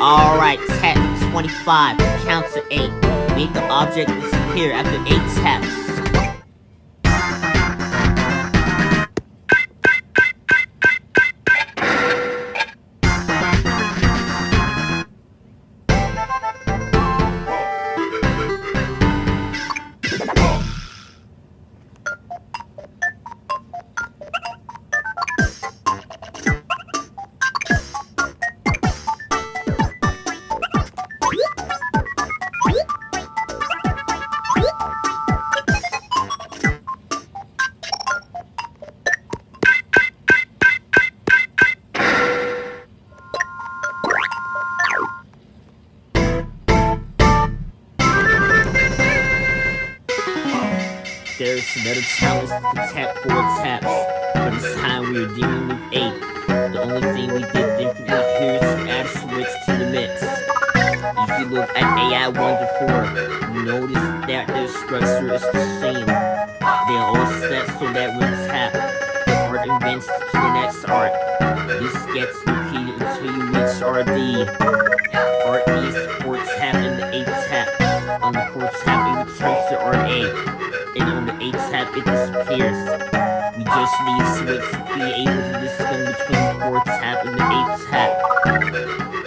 Alright, tap 25, count to 8. Make the object disappear after 8 taps. There's another challenge to tap 4 taps, but this time we are dealing with 8. The only thing we did differently here is to add a switch to the mix. If you look at AI 1 to 4, you notice that their structure is the same. They are all set so that when tapped, the art invents to the next art. This gets repeated until you reach RD. RD is the 4 tap and the 8 tap. On the 4 tap, it returns to RA. And on the 8 tap, it disappears. We just need a switch to be able to distinguish between the 4 tap and the 8 tap.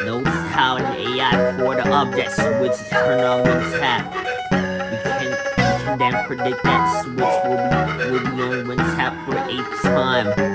Notice how in the AI for the object switch is turned on when tapped. We can then predict that switch will be on when tapped for the 8th time.